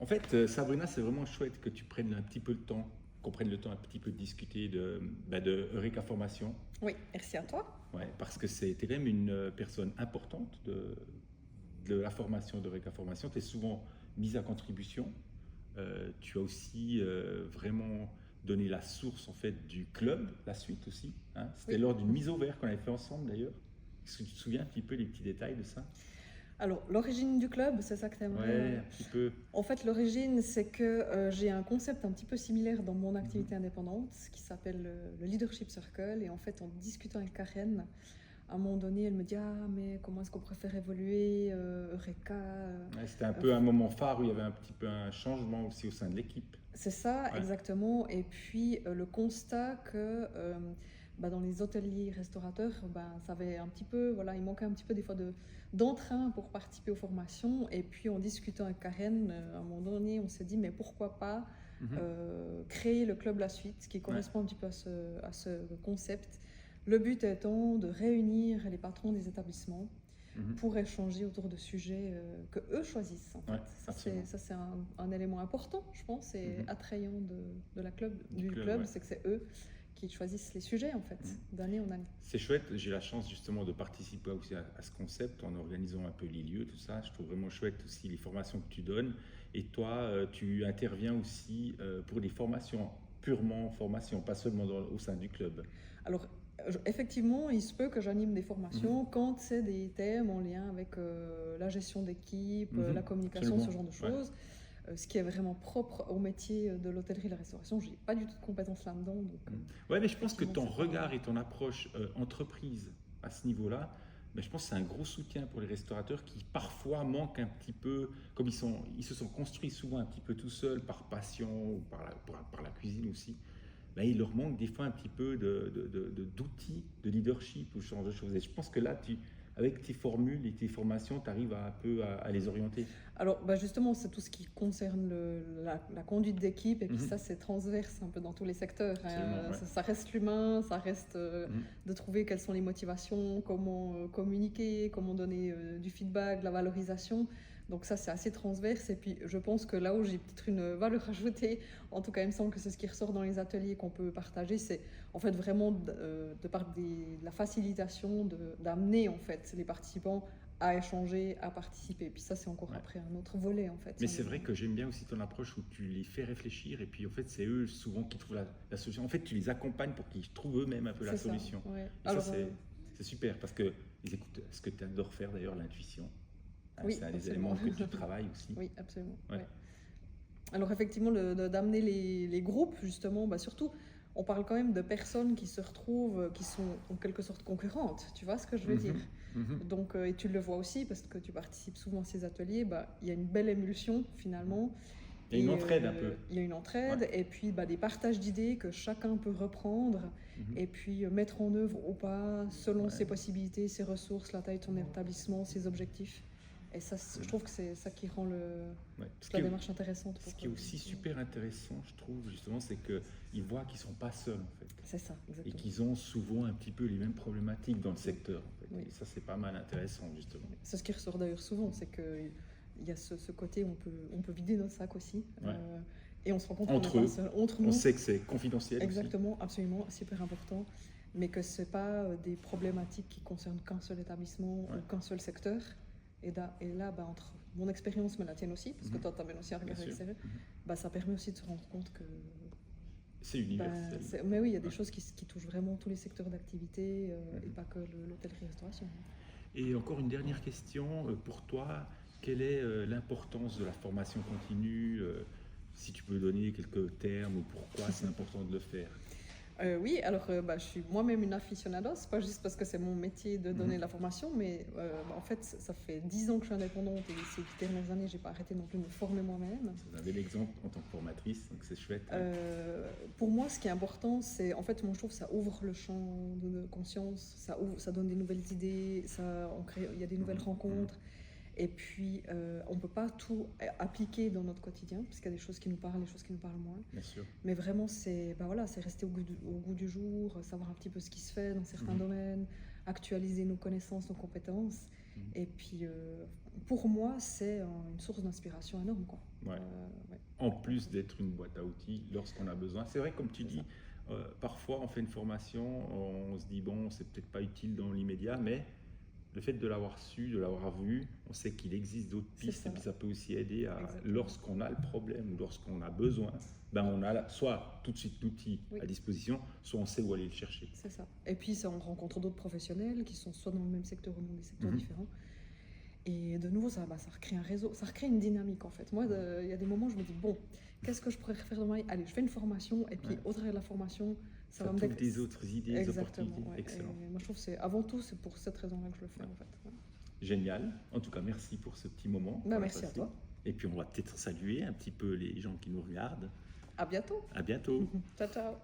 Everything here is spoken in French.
En fait, Sabrina, c'est vraiment chouette que tu prennes un petit peu le temps, qu'on prenne le temps un petit peu de discuter de Eureka Formation. Oui, merci à toi. Ouais, parce que c'était quand même une personne importante de la formation d'Eureka Formation. Tu es souvent mise à contribution. Tu as aussi vraiment donné la source en fait du club, la suite aussi, hein. C'était Oui. lors d'une mise au vert qu'on avait fait ensemble d'ailleurs. Est-ce que tu te souviens un petit peu des petits détails de ça? Alors, l'origine du club, c'est ça que tu aimerais. Ouais, un petit peu. En fait, l'origine, c'est que j'ai un concept un petit peu similaire dans mon activité indépendante qui s'appelle le Leadership Circle. Et en fait, en discutant avec Karen, à un moment donné, elle me dit: Ah, mais comment est-ce qu'on préfère évoluer Eureka Ouais, c'était un peu un moment phare où il y avait un petit peu un changement aussi au sein de l'équipe. C'est ça, Ouais. exactement. Et puis le constat que dans les hôteliers restaurateurs, ça avait un petit peu, voilà, il manquait un petit peu des fois d'entrain pour participer aux formations. Et puis en discutant avec Karen, à un moment donné, on s'est dit, mais pourquoi pas Mhm. créer le club La Suite, qui Ouais. correspond un petit peu à ce concept. Le but étant de réunir les patrons des établissements Mhm. pour échanger autour de sujets que eux choisissent en fait. Ouais, absolument. Ça c'est un élément important, je pense, et Mhm. attrayant du Club, club, ouais. c'est que c'est eux qui choisissent les sujets en fait, Mhm. d'année en année. C'est chouette, j'ai la chance justement de participer aussi à ce concept en organisant un peu les lieux, tout ça. Je trouve vraiment chouette aussi les formations que tu donnes. Et toi, tu interviens aussi pour des formations, purement formation, pas seulement au sein du club. Alors effectivement, il se peut que j'anime des formations Mhm. quand c'est des thèmes en lien avec la gestion d'équipe, la Mhm. communication, ce Absolument. genre de Ouais. choses. Ce qui est vraiment propre au métier de l'hôtellerie et la restauration. Je n'ai pas du tout de compétences là-dedans. Donc, Ouais, mais je pense que effectivement, ton c'est pas... regard et ton approche entreprise à ce niveau-là, mais je pense que c'est un gros soutien pour les restaurateurs qui parfois manquent un petit peu, comme ils se sont construits souvent un petit peu tout seuls par passion ou par la cuisine aussi. Ben, il leur manque des fois un petit peu d'outils de leadership ou ce genre de choses. Et je pense que là, avec tes formules et tes formations, tu arrives un peu à les orienter. Alors, justement, c'est tout ce qui concerne la conduite d'équipe, et puis ça, Mhm. c'est transverse un peu dans tous les secteurs. Absolument, ouais. Ça reste l'humain, ça reste Mhm. de trouver quelles sont les motivations, comment communiquer, comment donner du feedback, de la valorisation. Donc ça, c'est assez transverse. Et puis, je pense que là où j'ai peut-être une valeur ajoutée, en tout cas, il me semble que c'est ce qui ressort dans les ateliers qu'on peut partager, c'est en fait vraiment de par de la facilitation d'amener en fait les participants à échanger, à participer. Puis ça, c'est encore Ouais. après un autre volet, en fait. Mais c'est vrai que j'aime bien aussi ton approche où tu les fais réfléchir et puis en fait c'est eux souvent qui trouvent la solution. En fait tu les accompagnes pour qu'ils trouvent eux-mêmes un peu la C'est ça, solution. ouais. Et ça Alors, c'est super parce que ils écoutent ce que tu adores faire d'ailleurs, l'intuition. Hein, oui, c'est un des absolument. éléments que tu travailles aussi. Oui, absolument, Ouais. ouais. Alors effectivement, d'amener les groupes, justement, surtout, on parle quand même de personnes qui se retrouvent, qui sont en quelque sorte concurrentes, tu vois ce que je veux dire? Mhm, mhm, Donc, et tu le vois aussi, parce que tu participes souvent à ces ateliers, il y a une belle émulsion, mhm. finalement. Il y a une Et entraide un peu. il y a une Ouais. entraide, et puis des partages d'idées que chacun peut reprendre, Mhm. et puis mettre en œuvre ou pas, selon ses Ouais. possibilités, ses ressources, la taille de ton établissement, ses objectifs. Et ça, je trouve que c'est ça qui rend Ouais. toute la démarche intéressante. Ce qui est aussi super intéressant, je trouve, justement, c'est qu'ils voient qu'ils ne sont pas seuls, en fait. C'est ça, Et exactement. qu'ils ont souvent un petit peu les mêmes problématiques dans le secteur, en fait. Oui. Et ça, c'est pas mal intéressant, justement. C'est ce qui ressort d'ailleurs souvent, c'est qu'il y a ce côté où on peut vider notre sac aussi. Ouais. Et on se rend compte Entre qu'on n'est eux. pas seul. Entre nous. On sait que c'est confidentiel Exactement, absolument, super important. Mais que ce n'est pas des problématiques qui concernent qu'un seul établissement Ouais. ou qu'un seul secteur. Et là, entre mon expérience, mais la tienne aussi, parce que toi, tu amènes aussi un regard extérieur, ça permet aussi de se rendre compte que... c'est universel. Mais oui, il y a des choses qui touchent vraiment tous les secteurs d'activité et pas que l'hôtellerie-restauration. Et encore une dernière question, pour toi, quelle est l'importance de la formation continue, si tu peux donner quelques termes ou pourquoi c'est important de le faire? Oui, alors je suis moi-même une aficionado, c'est pas juste parce que c'est mon métier de donner la formation, mais en fait, ça fait 10 ans que je suis indépendante et ces dernières années, j'ai pas arrêté non plus de me former moi-même. C'est un bel exemple en tant que formatrice, donc c'est chouette. Pour moi, ce qui est important, c'est en fait, moi je trouve que ça ouvre le champ de conscience, ça donne des nouvelles idées, il y a des nouvelles rencontres. Et puis, on ne peut pas tout appliquer dans notre quotidien, parce qu'il y a des choses qui nous parlent, des choses qui nous parlent moins. Bien sûr. Mais vraiment, c'est rester au goût du jour, savoir un petit peu ce qui se fait dans certains domaines, actualiser nos connaissances, nos compétences. Et puis, pour moi, c'est une source d'inspiration énorme, quoi. Ouais. Ouais. En plus d'être une boîte à outils lorsqu'on a besoin. C'est vrai, comme tu dis, parfois on fait une formation, on se dit bon, c'est peut-être pas utile dans l'immédiat, mais le fait de l'avoir su, de l'avoir vu, on sait qu'il existe d'autres pistes et puis ça peut aussi aider à, lorsqu'on a le problème ou lorsqu'on a besoin, ben on a soit tout de suite l'outil à disposition, soit on sait où aller le chercher. C'est ça. Et puis ça, on rencontre d'autres professionnels qui sont soit dans le même secteur ou dans des secteurs différents. Et de nouveau, ça recrée un réseau, ça recrée une dynamique en fait. Moi, il y a des moments où je me dis, bon, qu'est-ce que je pourrais faire dans ma vie? Allez, je fais une formation et puis au travers de la formation, ça va me donner des autres idées, des opportunités. Excellent. Et moi, je trouve que c'est avant tout, c'est pour cette raison-là que je le fais en fait. Génial. En tout cas, merci pour ce petit moment. Merci à toi. Et puis, on va peut-être saluer un petit peu les gens qui nous regardent. À bientôt. À bientôt. Ciao, ciao.